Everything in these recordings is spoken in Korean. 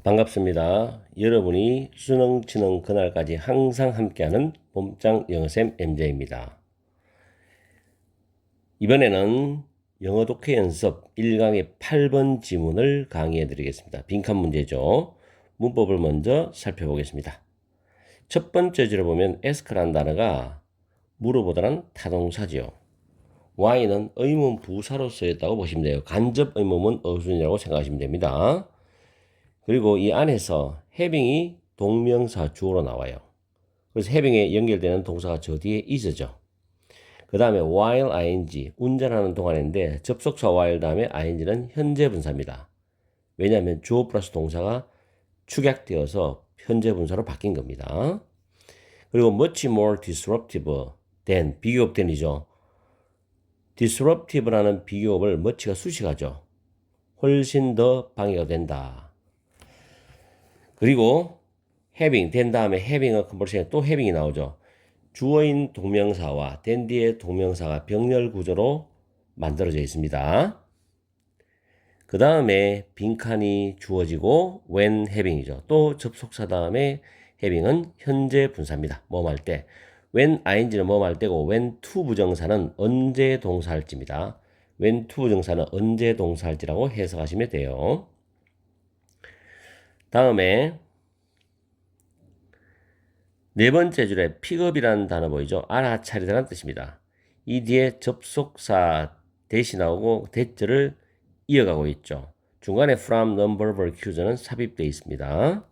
반갑습니다. 여러분이 수능 치는 그날까지 항상 함께하는 봄장 영어쌤 MJ입니다. 이번에는 영어 독해 연습 1강의 8번 지문을 강의해 드리겠습니다. 빈칸 문제죠. 문법을 먼저 살펴보겠습니다. 첫 번째 줄에 보면 ask라는 단어가 물어보다는 타동사지요. y는 의문 부사로 쓰였다고 보시면 돼요. 간접 의문문 어순이라고 생각하시면 됩니다. 그리고 이 안에서 having이 동명사 주어로 나와요. 그래서 having에 연결되는 동사가 저 뒤에 is죠. 그 다음에 while ing, 운전하는 동안인데 접속사 while 다음에 ing는 현재 분사입니다. 왜냐하면 주어 플러스 동사가 축약되어서 현재 분사로 바뀐 겁니다. 그리고 much more disruptive than, 비교업된이죠. disruptive라는 비교업을 much가 수식하죠. 훨씬 더 방해가 된다. 그리고 having, 된 다음에 having은 컨버세이션 또 having이 나오죠. 주어인 동명사와 된 뒤에 동명사가 병렬 구조로 만들어져 있습니다. 그 다음에 빈칸이 주어지고 when having이죠. 또 접속사 다음에 having은 현재 분사입니다. 뭐뭐 할 때. when ing는 뭐뭐 할 때고 when to 부정사는 언제 동사할지입니다. when to 부정사는 언제 동사할지라고 해석하시면 돼요. 다음에 네 번째 줄에 픽업이라는 단어 보이죠? 알아차리다라는 뜻입니다. 이 뒤에 접속사 대시 나오고 대절을 이어가고 있죠. 중간에 from, non-verbal cues는 삽입되어 있습니다.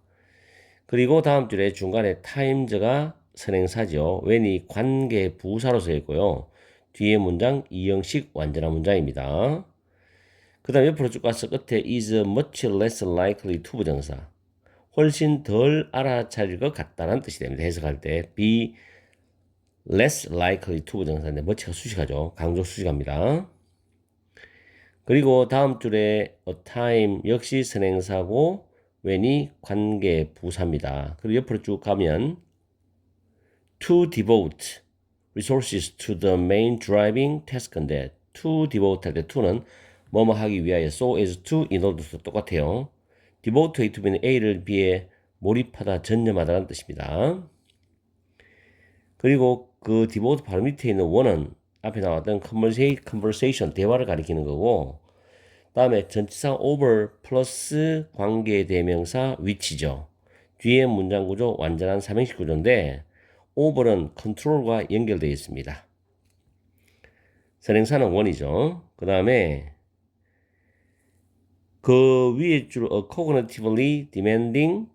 그리고 다음 줄에 중간에 times가 선행사죠. when이 관계 부사로 쓰여 있고요. 뒤에 문장 이형식 완전한 문장입니다. 그 다음 옆으로 쭉 가서 끝에 is much less likely to 부정사. 훨씬 덜 알아차릴 것 같다는 뜻이 됩니다. 해석할 때 be less likely to 부정사인데 much가 수식하죠. 강조 수식합니다. 그리고 다음 줄에 a time 역시 선행사고 when이 관계 부사입니다. 그리고 옆으로 쭉 가면 to devote resources to the main driving task인데 to devote 할 때 to는 뭐뭐 하기 위하여 so as to in order to 똑같아요. devote A to B는 A를 B에 몰입하다, 전념하다라는 뜻입니다. 그리고 그 devote 바로 밑에 있는 one은 앞에 나왔던 conversation, 대화를 가리키는 거고 다음에 전치사 over 플러스 관계대명사 which죠. 뒤에 문장 구조 완전한 삼행식 구조인데 over는 control과 연결되어 있습니다. 선행사는 one이죠. 그 다음에 그 위에 줄 cognitively demanding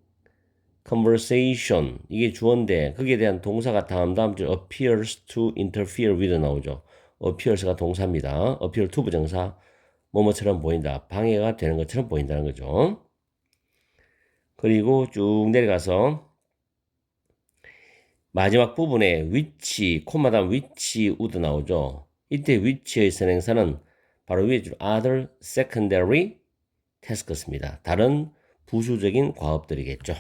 conversation 이게 주어인데 거기에 대한 동사가 다음 줄 appears to interfere with 나오죠. appears가 동사입니다. appear to 부정사 뭐뭐처럼 보인다. 방해가 되는 것처럼 보인다는 거죠. 그리고 쭉 내려가서 마지막 부분에 which, 콤마 다음 which would 나오죠. 이때 which의 선행사는 바로 위에 줄 other secondary tasks입니다. 다른 부수적인 과업들이겠죠.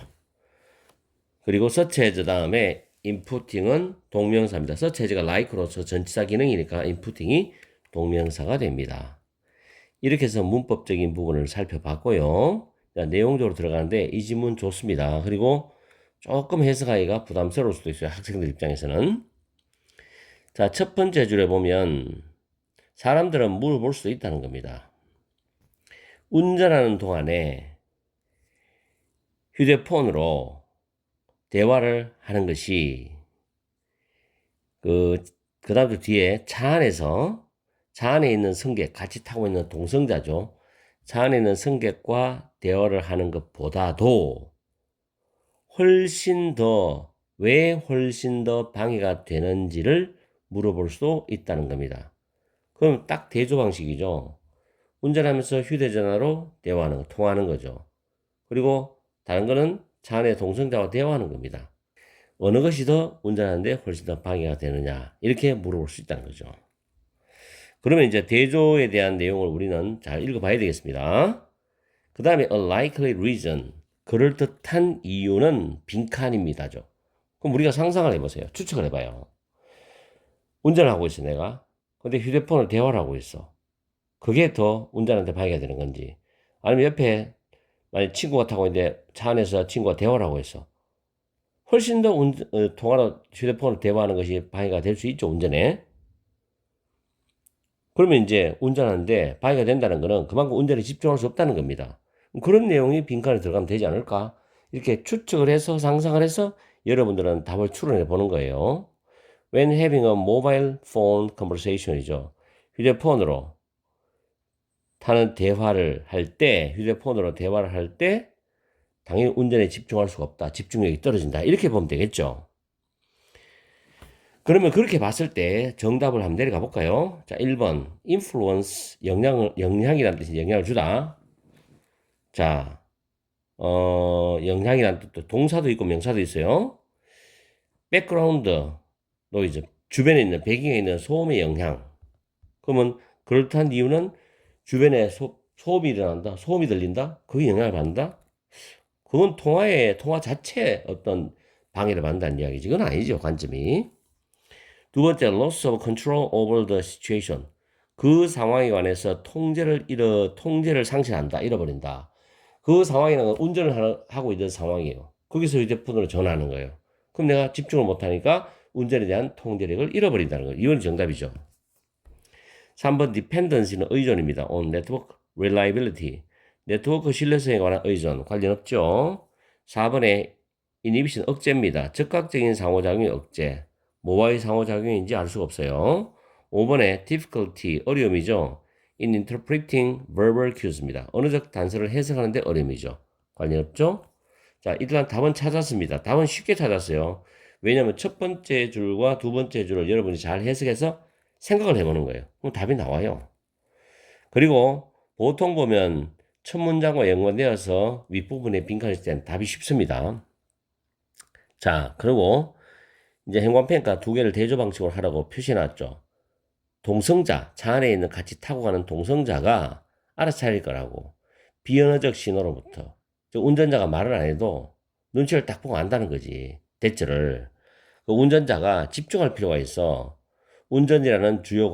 그리고 search as 다음에 inputting은 동명사입니다. search as가 like로서 전치사 기능이니까 inputting이 동명사가 됩니다. 이렇게 해서 문법적인 부분을 살펴봤고요. 자, 내용적으로 들어가는데 이 지문 좋습니다. 그리고 조금 해석하기가 부담스러울 수도 있어요. 학생들 입장에서는. 자, 첫 번째 줄에 보면 사람들은 물어볼 수 있다는 겁니다. 운전하는 동안에 휴대폰으로 대화를 하는 것이 그 다음 뒤에 차 안에 있는 승객, 같이 타고 있는 동승자죠. 차 안에 있는 승객과 대화를 하는 것보다도 왜 훨씬 더 방해가 되는지를 물어볼 수 있다는 겁니다. 그럼 딱 대조 방식이죠. 운전하면서 휴대전화로 대화하는 거, 통화하는 거죠. 그리고 다른 거는 차 안에 동승자와 대화하는 겁니다. 어느 것이 더 운전하는데 훨씬 더 방해가 되느냐 이렇게 물어볼 수 있다는 거죠. 그러면 이제 대조에 대한 내용을 우리는 잘 읽어봐야 되겠습니다. 그 다음에 a likely reason, 그럴듯한 이유는 빈칸입니다죠. 그럼 우리가 상상을 해보세요. 추측을 해봐요. 운전을 하고 있어 내가. 근데 휴대폰을 대화를 하고 있어. 그게 더 운전한테 방해가 되는 건지 아니면 옆에 만약 친구가 타고 있는데 차 안에서 친구가 대화를 하고 있어. 훨씬 더 통화로 휴대폰으로 대화하는 것이 방해가 될 수 있죠, 운전에. 그러면 이제 운전하는데 방해가 된다는 거는 그만큼 운전에 집중할 수 없다는 겁니다. 그런 내용이 빈칸에 들어가면 되지 않을까? 이렇게 추측을 해서 상상을 해서 여러분들은 답을 추론해 보는 거예요. When having a mobile phone conversation이죠. 휴대폰으로 타는 대화를 할 때, 휴대폰으로 대화를 할 때 당연히 운전에 집중할 수가 없다. 집중력이 떨어진다. 이렇게 보면 되겠죠. 그러면 그렇게 봤을 때 정답을 한번 내려가 볼까요? 자, 1번. influence, 영향이라는 뜻이 영향을 주다. 자, 영향이라는 뜻도 동사도 있고 명사도 있어요. background, 노이즈. 주변에 있는, 배경에 있는 소음의 영향. 그러면 그렇다는 이유는 주변에 소음이 일어난다. 소음이 들린다. 그게 영향을 받는다. 그건 통화 자체에 어떤 방해를 받는다는 이야기지. 그건 아니죠, 관점이. 두 번째, loss of control over the situation. 그 상황에 관해서 통제를 상실한다, 잃어버린다. 그 상황이라는 건 운전을 하고 있는 상황이에요. 거기서 휴대폰으로 전화하는 거예요. 그럼 내가 집중을 못하니까 운전에 대한 통제력을 잃어버린다는 거예요. 이건 정답이죠. 3번 dependency는 의존입니다. on network reliability. 네트워크 신뢰성에 관한 의존 관련 없죠. 4번에 inhibition 억제입니다. 즉각적인 상호작용의 억제. 뭐와의 상호작용인지 알 수가 없어요. 5번에 difficulty 어려움이죠. in interpreting verbal cues입니다. 언어적 단서를 해석하는데 어려움이죠. 관련 없죠. 자, 일단 답은 찾았습니다. 답은 쉽게 찾았어요. 왜냐하면 첫 번째 줄과 두 번째 줄을 여러분이 잘 해석해서 생각을 해보는 거예요. 그럼 답이 나와요. 그리고 보통 보면 첫 문장과 연관되어서 윗부분에 빈칸이 있을 때는 답이 쉽습니다. 자, 그리고 이제 행관평가 두 개를 대조 방식으로 하라고 표시해놨죠. 동성자, 차 안에 있는 같이 타고 가는 동성자가 알아차릴 거라고. 비언어적 신호로부터. 운전자가 말을 안 해도 눈치를 딱 보고 안다는 거지. 대처를. 그 운전자가 집중할 필요가 있어. 운전이라는 주요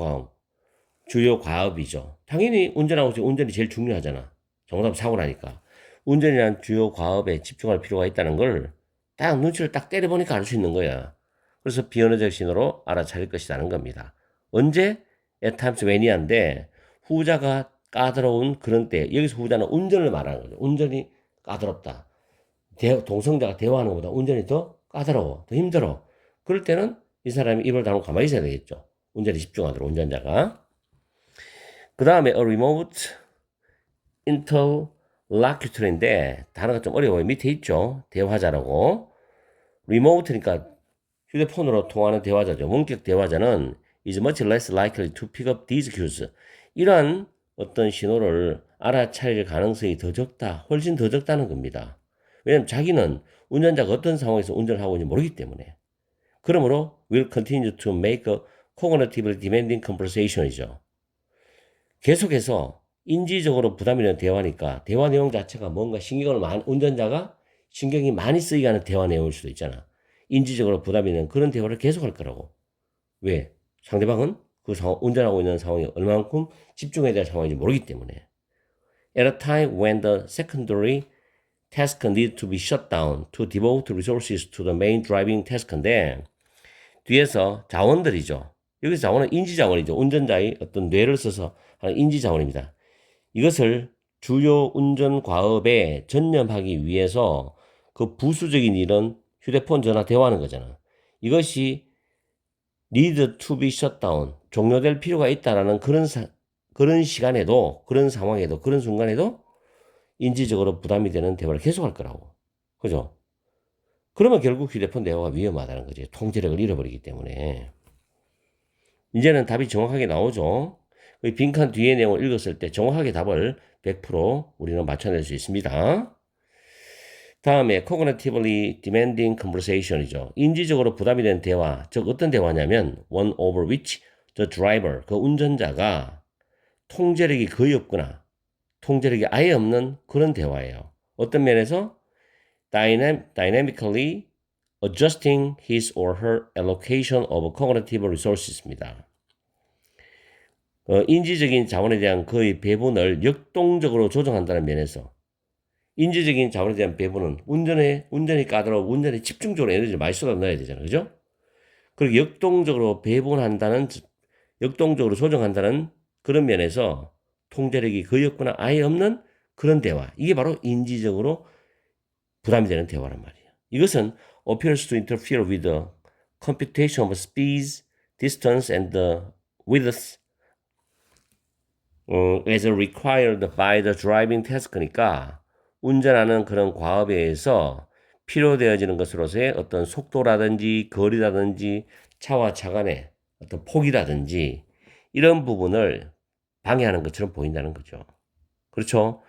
과업이죠. 당연히 운전하고 있으면 운전이 제일 중요하잖아. 정답 사고 나니까. 운전이라는 주요 과업에 집중할 필요가 있다는 걸 딱 눈치를 딱 때려보니까 알 수 있는 거야. 그래서 비언어적 신호로 알아차릴 것이라는 겁니다. 언제? At times when이한데 후자가 까다로운 그런 때 여기서 후자는 운전을 말하는 거죠. 운전이 까다롭다. 동성자가 대화하는 것보다 운전이 더 까다로워. 더 힘들어. 그럴 때는 이 사람이 입을 다물고 가만히 있어야 되겠죠. 운전에 집중하도록 운전자가. 그 다음에 a remote interlocutor인데 단어가 좀 어려워요. 밑에 있죠. 대화자라고. remote니까 휴대폰으로 통하는 대화자죠. 원격 대화자는 is much less likely to pick up these cues. 이러한 어떤 신호를 알아차릴 가능성이 더 적다. 훨씬 더 적다는 겁니다. 왜냐하면 자기는 운전자가 어떤 상황에서 운전을 하고 있는지 모르기 때문에. 그러므로 will continue to make a cognitively demanding conversation이죠. 계속해서 인지적으로 부담이 되는 대화니까 대화 내용 자체가 뭔가 운전자가 신경이 많이 쓰이게 하는 대화 내용일 수도 있잖아. 인지적으로 부담이 되는 그런 대화를 계속할 거라고. 왜? 상대방은 운전하고 있는 상황이 얼마만큼 집중해야 될 상황인지 모르기 때문에. At a time when the secondary task need to be shut down to devote resources to the main driving task인데 뒤에서 자원들이죠. 여기서 자원은 인지자원이죠. 운전자의 어떤 뇌를 써서 하는 인지자원입니다. 이것을 주요 운전 과업에 전념하기 위해서 그 부수적인 일은 휴대폰 전화 대화하는 거잖아. 이것이 need to be shut down, 종료될 필요가 있다라는 그런 시간에도, 그런 상황에도, 그런 순간에도 인지적으로 부담이 되는 대화를 계속할 거라고. 그죠? 그러면 결국 휴대폰 대화가 위험하다는 거지. 통제력을 잃어버리기 때문에. 이제는 답이 정확하게 나오죠. 빈칸 뒤에 내용을 읽었을 때 정확하게 답을 100% 우리는 맞춰낼 수 있습니다. 다음에 cognitively demanding conversation이죠. 인지적으로 부담이 되는 대화, 즉 어떤 대화냐면 one over which the driver, 그 운전자가 통제력이 거의 없거나 통제력이 아예 없는 그런 대화예요. 어떤 면에서 dynamically adjusting his or her allocation of cognitive resources입니다. 인지적인 자원에 대한 그의 배분을 역동적으로 조정한다는 면에서 인지적인 자본에 대한 배분은 운전이 까다로워 운전에 집중적으로 에너지를 많이 쏟아 넣어야 되잖아요. 그죠? 그리고 역동적으로 조정한다는 그런 면에서 통제력이 거의 없거나 아예 없는 그런 대화. 이게 바로 인지적으로 부담이 되는 대화란 말이에요. 이것은 appears to interfere with the computation of speed, distance, and the width as required by the driving task니까 운전하는 그런 과업에 의해서 필요되어지는 것으로서의 어떤 속도라든지 거리라든지 차와 차 간의 어떤 폭이라든지 이런 부분을 방해하는 것처럼 보인다는 거죠. 그렇죠?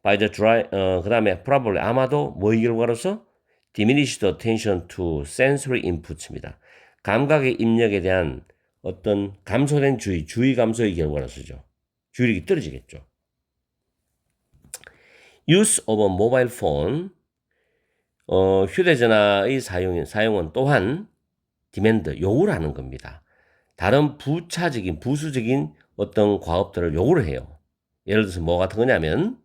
by the 그 다음에 probably 아마도 뭐의 결과로서 diminished attention to sensory inputs입니다. 감각의 입력에 대한 어떤 감소된 주의 감소의 결과로서죠. 주의력이 떨어지겠죠. use of a mobile phone 휴대전화의 사용은 또한 demand 요구를 하는 겁니다. 다른 부수적인 어떤 과업들을 요구를 해요. 예를 들어서 뭐 같은 거냐면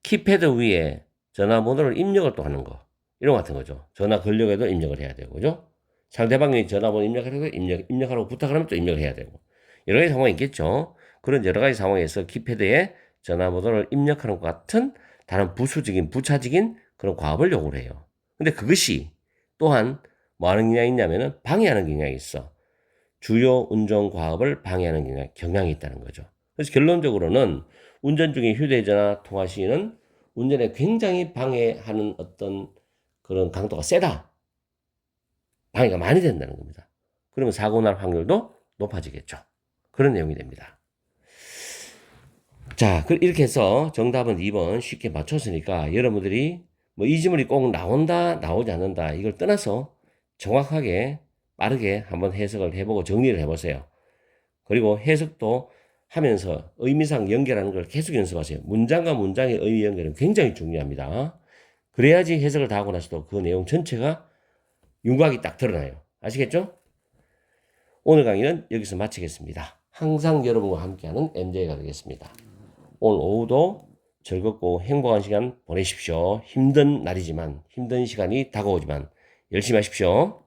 키패드 위에 전화번호를 입력을 또 하는 거. 이런 거 같은 거죠. 전화 걸려고 해도 입력을 해야 되고, 그죠? 상대방이 전화번호 입력하려고 입력하라고 부탁을 하면 또 입력을 해야 되고. 여러 가지 상황이 있겠죠. 그런 여러 가지 상황에서 키패드에 전화번호를 입력하는 것 같은 다른 부차적인 그런 과업을 요구를 해요. 근데 그것이 또한 뭐 하는 경향이 있냐면은 방해하는 경향이 있어. 주요 운전 과업을 방해하는 경향이 있다는 거죠. 그래서 결론적으로는 운전 중에 휴대전화 통화 시에는 운전에 굉장히 방해하는 어떤 그런 강도가 세다. 방해가 많이 된다는 겁니다. 그러면 사고 날 확률도 높아지겠죠. 그런 내용이 됩니다. 자, 이렇게 해서 정답은 2번 쉽게 맞췄으니까 여러분들이 뭐 이 지문이 꼭 나온다, 나오지 않는다 이걸 떠나서 정확하게 빠르게 한번 해석을 해보고 정리를 해보세요. 그리고 해석도 하면서 의미상 연결하는 걸 계속 연습하세요. 문장과 문장의 의미 연결은 굉장히 중요합니다. 그래야지 해석을 다 하고 나서도 그 내용 전체가 윤곽이 딱 드러나요. 아시겠죠? 오늘 강의는 여기서 마치겠습니다. 항상 여러분과 함께하는 MJ가 되겠습니다. 오늘 오후도 즐겁고 행복한 시간 보내십시오. 힘든 날이지만 힘든 시간이 다가오지만 열심히 하십시오.